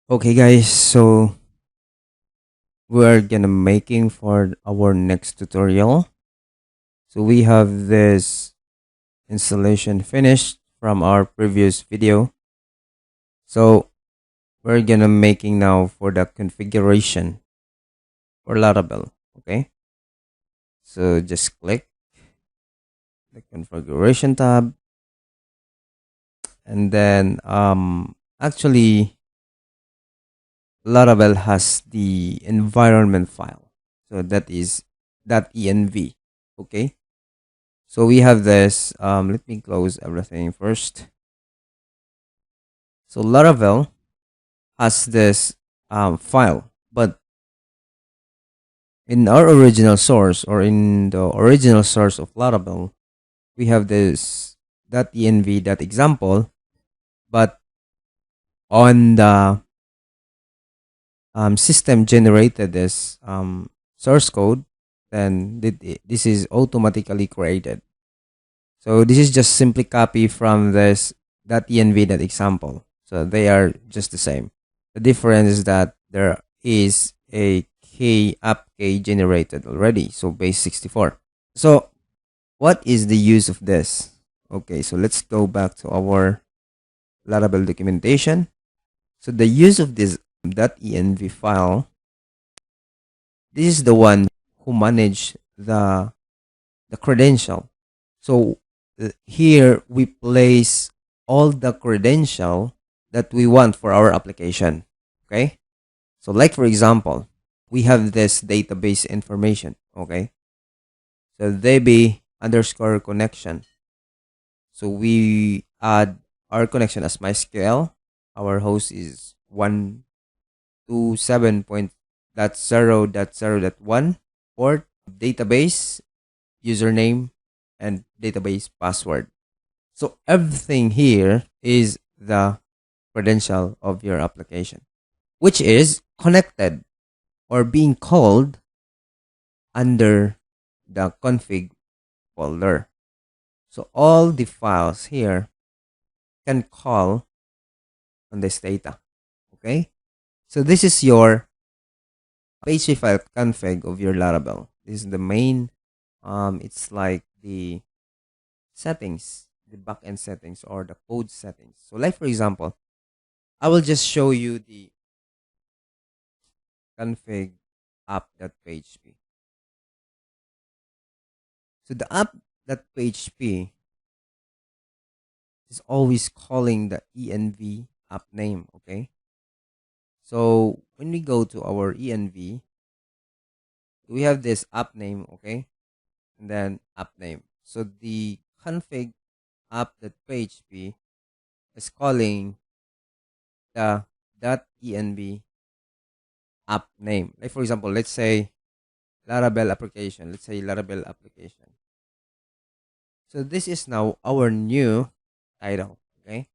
Okay guys, so we're gonna making for our next tutorial. So we have this installation finished from our previous video. So we're gonna making now for the configuration for Laravel. Okay, so just click the configuration tab, and then actually Laravel has the environment file, so that is .env. Okay, so we have this. Let me close everything first. So Laravel has this file, but in our original source, or in the original source of Laravel, we have this .env example, but on the system generated this source code, then this is automatically created. So this is just simply copy from this .env example. So they are just the same. The difference is that there is a app key generated already. So base 64. So what is the use of this? Okay, so let's go back to our Laravel documentation. So the use of this .env file, this is the one who manage the credential. So here we place all the credential that we want for our application. Okay, so like for example, we have this database information. Okay, so db underscore connection. So we add our connection as MySQL. Our host is 127.0.0.1. Port, database username, and database password. So everything here is the credential of your application, which is connected or being called under the config folder. So all the files here can call on this data. Okay, so this is your PHP file config of your Laravel. This is the main. It's like the settings, the backend settings or the code settings. So like for example, I will just show you the config app.php. So the app.php is always calling the env app name. Okay, so when we go to our env, we have this app name. Okay, and then app name. So the config app.php is calling the .env app name. Like for example, let's say Laravel application. Let's say Laravel application. So this is now our new title. Okay,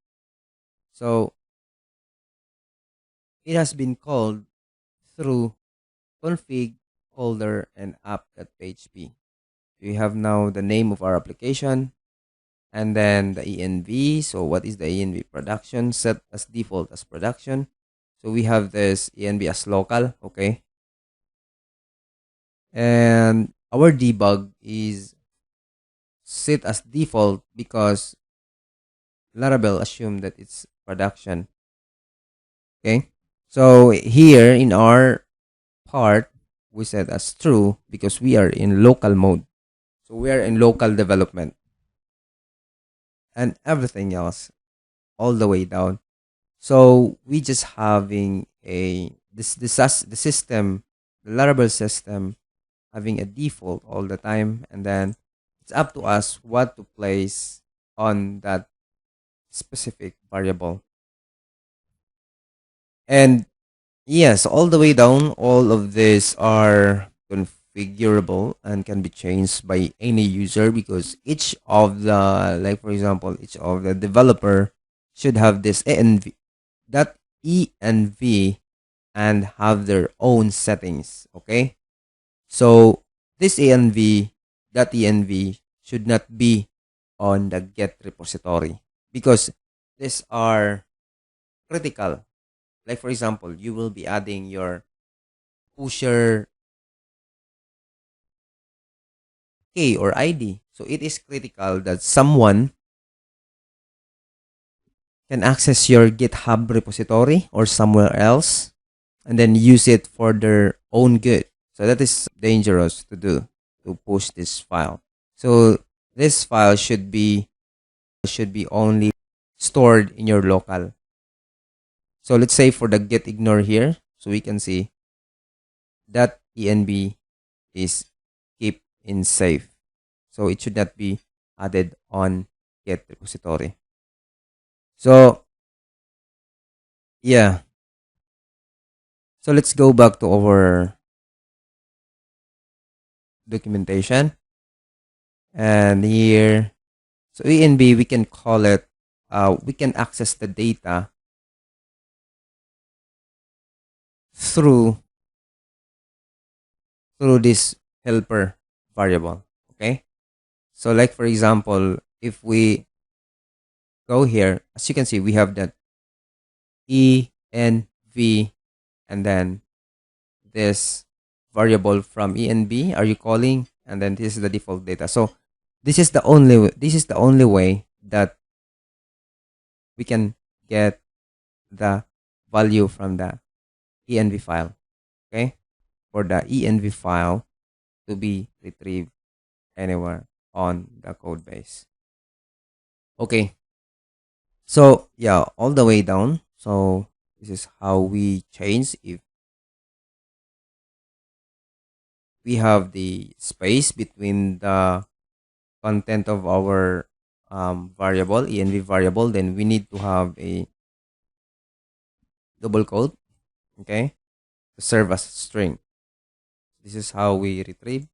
so it has been called through config folder and app.php. We have now the name of our application, and then the env. So what is the env? Production, set as default as production. So we have this env as local. Okay, and our debug is set as default because Laravel assumed that it's production. Okay, so here in our part, we set as true because we are in local mode. So we are in local development, and everything else all the way down. So we just having the system, the Laravel system, having a default all the time, and then it's up to us what to place on that specific variable. And yes, all the way down, all of these are configurable and can be changed by any user because each of the, like for example, each of the developer should have this env, that env, and have their own settings. Okay, so this env, that env should not be on the get repository because these are critical. Like for example, you will be adding your pusher key or ID. So it is critical that someone can access your GitHub repository or somewhere else and then use it for their own good. So that is dangerous to do, to push this file. So this file should be only stored in your local. So let's say for the get ignore here, so we can see that env is keep in safe. So it should not be added on get repository. So yeah. So let's go back to our documentation. And here, so env, we can call it, we can access the data through this helper variable. Okay. So like for example, if we go here, as you can see, we have that env and then this variable from env are you calling, and then this is the default data. So this is the only way that we can get the value from the env file. Okay, for the env file to be retrieved anywhere on the code base. Okay, so yeah, all the way down. So this is how we change if we have the space between the content of our variable, env variable, then we need to have a double quote, okay, to serve as a string. This is how we retrieve.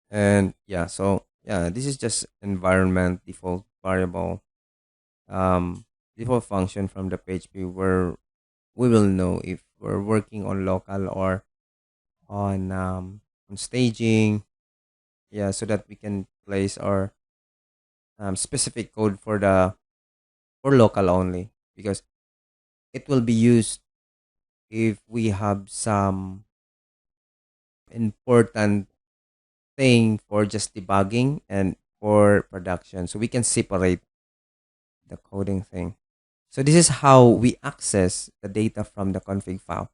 And yeah, so yeah, this is just environment default variable, default function from the PHP, where we will know if we're working on local or on staging. Yeah, so that we can place our specific code for the for local only, because it will be used if we have some important thing for just debugging and for production, so we can separate the coding thing. So this is how we access the data from the config file.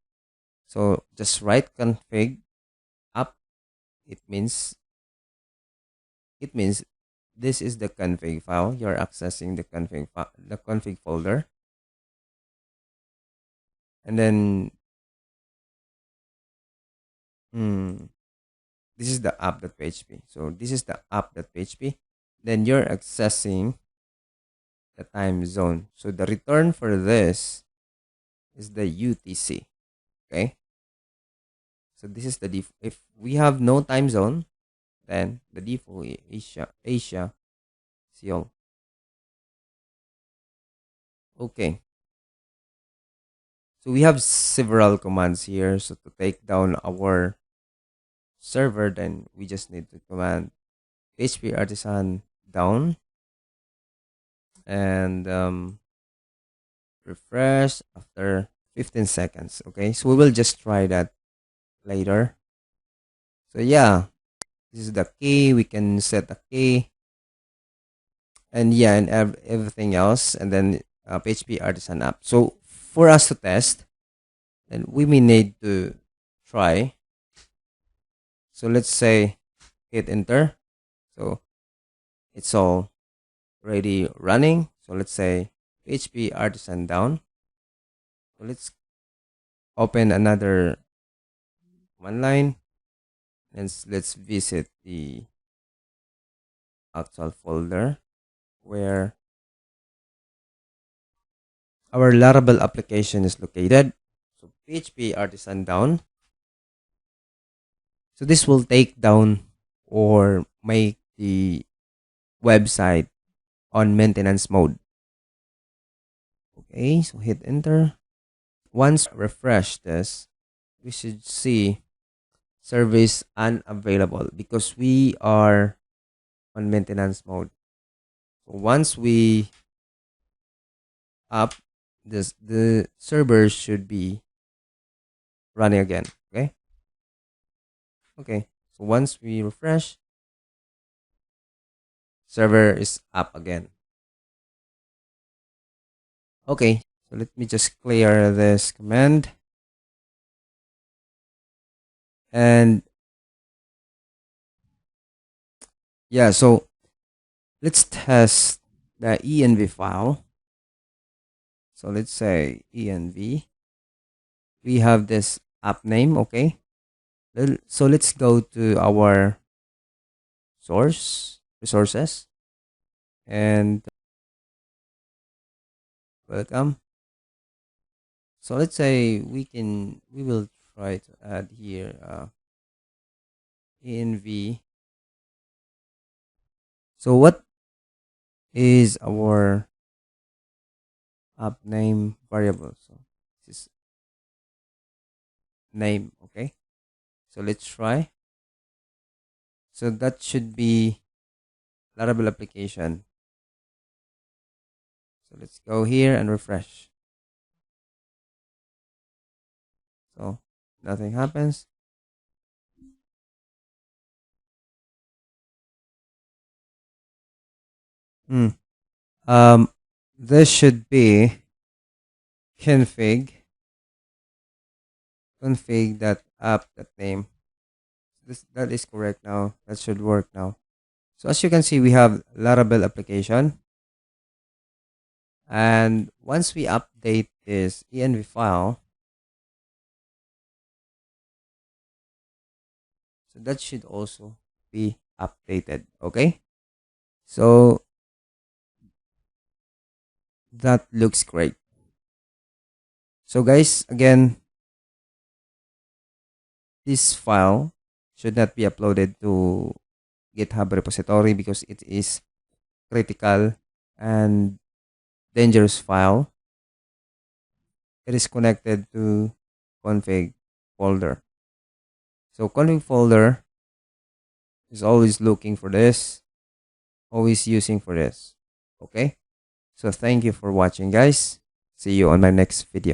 So just write config up. It means this is the config file. You're accessing the the config folder, and then this is the app.php. So this is the app.php. Then you're accessing the time zone. So the return for this is the UTC. Okay. So this is the default. If we have no time zone, then the default is Asia Seoul. Okay. So we have several commands here. So to take down our server, then we just need to command PHP Artisan down and refresh after 15 seconds. Okay, so we will just try that later. So yeah, this is the key. We can set a key, and yeah, and everything else, and then PHP Artisan app. So for us to test, then we may need to try. So let's say hit enter. So it's all already running. So let's say PHP Artisan down. So let's open another one line, and let's visit the actual folder where our Laravel application is located. So PHP Artisan down. So this will take down or make the website on maintenance mode. Okay, so hit enter. Once refresh this, we should see service unavailable because we are on maintenance mode. So once we up, the server should be running again. Okay. Okay. So once we refresh, server is up again. Okay. So let me just clear this command. And yeah, so let's test the env file. So let's say env. We have this app name. Okay. So let's go to our source resources and welcome. So let's say we will try to add here env. So what is our app name variable? So this is name. Okay. So let's try. So that should be Laravel application. So let's go here and refresh. So nothing happens. Hmm. Um, this should be config that app that name. That is correct now. That should work now. So as you can see, we have Laravel application. And once we update this env file, so that should also be updated. Okay. So that looks great. So guys, again, this file should not be uploaded to GitHub repository because it is critical and dangerous file. It is connected to config folder. So config folder is always looking for this, always using for this. Okay. So thank you for watching, guys. See you on my next video.